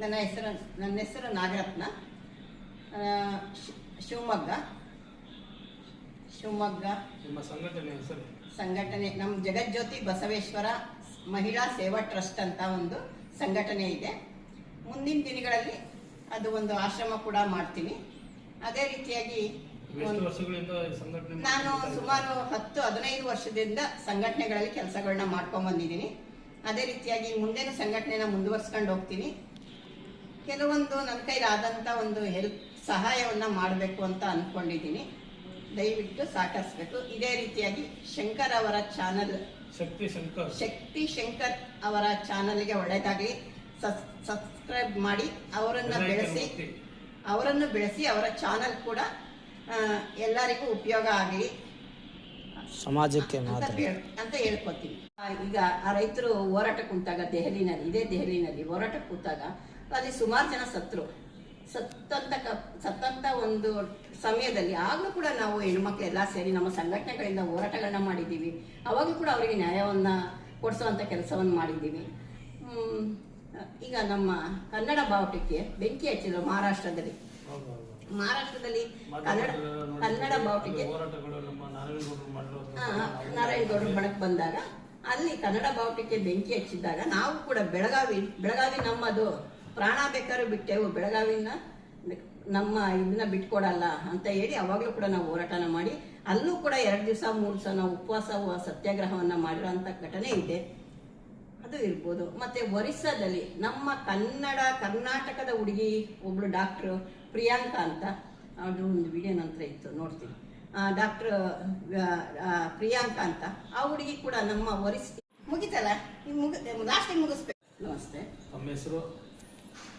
ನನ್ನ ಹೆಸರು ನಾಗರತ್ನ. ಶಿವಮೊಗ್ಗ. ನಿಮ್ಮ ಸಂಘಟನೆ ಹೆಸರು? ಸಂಘಟನೆ ನಮ್ಮ ಜಗಜ್ಯೋತಿ ಬಸವೇಶ್ವರ ಮಹಿಳಾ ಸೇವಾ ಟ್ರಸ್ಟ್ ಅಂತ ಒಂದು ಸಂಘಟನೆ ಇದೆ. ಮುಂದಿನ ದಿನಗಳಲ್ಲಿ ಅದು ಒಂದು ಆಶ್ರಮ ಕೂಡ ಮಾಡ್ತೀನಿ. ಅದೇ ರೀತಿಯಾಗಿ ನಾನು ಸುಮಾರು 10-15 ವರ್ಷದಿಂದ ಸಂಘಟನೆಗಳಲ್ಲಿ ಕೆಲಸಗಳನ್ನ ಮಾಡ್ಕೊಂಡ್ ಬಂದಿದ್ದೀನಿ. ಅದೇ ರೀತಿಯಾಗಿ ಮುಂದೇನು ಸಂಘಟನೆನ ಮುಂದುವರ್ಸ್ಕೊಂಡು ಹೋಗ್ತೀನಿ. ಕೆಲವೊಂದು ನನ್ನ ಕೈಲಾದಂಥ ಒಂದು ಹೆಲ್ಪ್ ಸಹಾಯವನ್ನ ಮಾಡಬೇಕು ಅಂತ ಅಂದ್ಕೊಂಡಿದ್ದೀನಿ. ದಯವಿಟ್ಟು ಸಹಕರಿಸಬೇಕು. ಇದೇ ರೀತಿಯಾಗಿ ಶಂಕರ್ ಅವರ ಚಾನಲ್ ಶಕ್ತಿ ಶಂಕರ್ ಅವರ ಚಾನಲ್ಗೆ ಒಳ್ಳೆಯದಾಗಲಿ. ಸಬ್ಸ್ಕ್ರೈಬ್ ಮಾಡಿ ಅವರನ್ನು ಬೆಳೆಸಿ ಅವರ ಚಾನಲ್ ಕೂಡ ಎಲ್ಲರಿಗೂ ಉಪಯೋಗ ಆಗಲಿ ಸಮಾಜಕ್ಕೆ ಅಂತ ಹೇಳ್ಕೊತೀನಿ. ಈಗ ಆ ರೈತರು ಹೋರಾಟಕ್ಕೆ ಕೂತಾಗ ದೆಹಲಿನಲ್ಲಿ ಹೋರಾಟಕ್ಕೆ ಕೂತಾಗ ಅಲ್ಲಿ ಸುಮಾರು ಜನ ಸತ್ತಂತ ಒಂದು ಸಮಯದಲ್ಲಿ ಆಗ್ಲೂ ಕೂಡ ನಾವು ಹೆಣ್ಮಕ್ಳು ಎಲ್ಲ ಸೇರಿ ನಮ್ಮ ಸಂಘಟನೆಗಳಿಂದ ಹೋರಾಟಗಳನ್ನ ಮಾಡಿದ್ದೀವಿ. ಅವಾಗಲೂ ಕೂಡ ಅವರಿಗೆ ನ್ಯಾಯವನ್ನ ಕೊಡಿಸುವಂತ ಕೆಲಸವನ್ನು ಮಾಡಿದ್ದೀವಿ. ಈಗ ನಮ್ಮ ಕನ್ನಡ ಬಾವುಟಕ್ಕೆ ಬೆಂಕಿ ಹಚ್ಚಿದ್ರು ಮಹಾರಾಷ್ಟ್ರದಲ್ಲಿ ಕನ್ನಡ ಬಾವುಟಕ್ಕೆ ನಾರಾಯಣಗೌಡರು ಬಣಕ್ ಬಂದಾಗ ಅಲ್ಲಿ ಕನ್ನಡ ಬಾವುಟಕ್ಕೆ ಬೆಂಕಿ ಹಚ್ಚಿದ್ದಾಗ ನಾವು ಕೂಡ ಬೆಳಗಾವಿ ನಮ್ಮದು, ಪ್ರಾಣ ಬೇಕಾದ್ರೂ ಬಿಟ್ಟೆವು, ಬೆಳಗಾವಿನ ನಮ್ಮ ಇದನ್ನ ಬಿಟ್ಕೊಡಲ್ಲ ಅಂತ ಹೇಳಿ ಅವಾಗ್ಲೂ ಕೂಡ ನಾವು ಹೋರಾಟನ ಮಾಡಿ ಅಲ್ಲೂ ಕೂಡ 2 ದಿವಸ 3 ದಿವಸ ನಾವು ಉಪವಾಸ ಸತ್ಯಾಗ್ರಹವನ್ನ ಮಾಡಿರೋಂಥ ಘಟನೆ ಇದೆ. ಅದು ಇರ್ಬೋದು. ಮತ್ತೆ ಒರಿಸ್ಸಾದಲ್ಲಿ ನಮ್ಮ ಕರ್ನಾಟಕದ ಹುಡುಗಿ ಒಬ್ಳು ಡಾಕ್ಟರ್ ಪ್ರಿಯಾಂಕಾ ಅಂತ, ಅದು ಒಂದು ವಿಡಿಯೋ ನಂತರ ಇತ್ತು, ನೋಡ್ತೀನಿ. ಡಾಕ್ಟರ್ ಪ್ರಿಯಾಂಕಾ ಅಂತ ಆ ಹುಡುಗಿ ಕೂಡ ನಮ್ಮ ಮುಗಿತಲ್ಲ, ಲಾಸ್ಟಿಗೆ ಮುಗಿಸ್ಬೇಕು. ನಮಸ್ತೆ, ನಮ್ಮ ಹೆಸರು?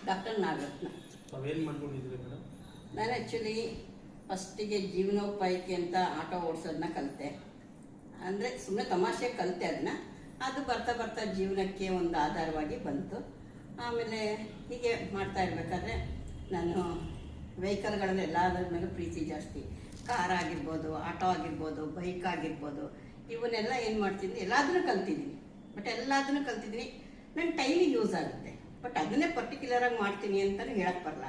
ಡಾಕ್ಟರ್ ನಾಗರತ್ನ. ತಾವೇನು ಮಾಡ್ಕೊಂಡಿದ್ದೀರಿ ಮೇಡಮ್? ನಾನು ಆ್ಯಕ್ಚುಲಿ ಫಸ್ಟಿಗೆ ಜೀವನೋಪಾಯಕ್ಕೆ ಅಂತ ಆಟೋ ಓಡಿಸೋದನ್ನ ಕಲಿತೆ. ಅಂದರೆ ಸುಮ್ಮನೆ ತಮಾಷೆ ಕಲಿತೆ ಅದನ್ನ. ಅದು ಬರ್ತಾ ಜೀವನಕ್ಕೆ ಒಂದು ಆಧಾರವಾಗಿ ಬಂತು. ಆಮೇಲೆ ಹೀಗೆ ಮಾಡ್ತಾ ಇರಬೇಕಾದ್ರೆ ನಾನು ವೆಹಿಕಲ್ಗಳಲ್ಲಿ ಎಲ್ಲದರ ಮೇಲೂ ಪ್ರೀತಿ ಜಾಸ್ತಿ. ಕಾರ್ ಆಗಿರ್ಬೋದು, ಆಟೋ ಆಗಿರ್ಬೋದು, ಬೈಕ್ ಆಗಿರ್ಬೋದು, ಇವನ್ನೆಲ್ಲ ಏನು ಮಾಡ್ತಿದ್ದೀನಿ, ಎಲ್ಲದನ್ನೂ ಕಲ್ತಿದ್ದೀನಿ. ನನ್ನ ಟೈಮಿಗೆ ಯೂಸ್ ಆಗುತ್ತೆ. ಬಟ್ ಅದನ್ನೇ ಪರ್ಟಿಕ್ಯುಲರ್ ಆಗಿ ಮಾಡ್ತೀನಿ ಅಂತಲೂ ಹೇಳಕ್ ಬರಲ್ಲ.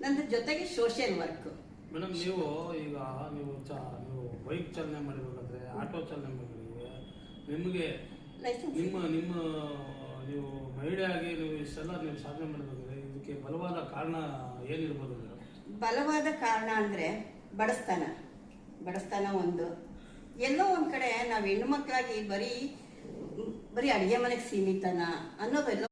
ನನ್ನ ಜೊತೆಗೆ ಸೋಷಿಯಲ್ ವರ್ಕ್. ಮೇಡಮ್, ನೀವು ಬೈಕ್ ಚಾಲನೆ ಮಾಡಬೇಕಾದ್ರೆ, ಆಟೋ ಚಾಲನೆ ಮಾಡಬೇಕಾದ್ರೆ ನಿಮಗೆ ನೀವು ಮಹಿಳೆಯಾಗಿ ನೀವು ಇಷ್ಟೆಲ್ಲ ನೀವು ಸಾಧನೆ ಮಾಡಬೇಕಾದ್ರೆ ಇದಕ್ಕೆ ಬಲವಾದ ಕಾರಣ ಏನಿರ್ಬೋದು ಮೇಡಮ್? ಬಲವಾದ ಕಾರಣ ಅಂದರೆ ಬಡಸ್ತಾನ ಒಂದು. ಎಲ್ಲೋ ಒಂದು ಕಡೆ ನಾವು ಹೆಣ್ಣು ಮಕ್ಕಳಾಗಿ ಬರೀ ಅಡುಗೆ ಮನೆಗೆ ಸೀಮಿತನ ಅನ್ನೋದೆಲ್ಲ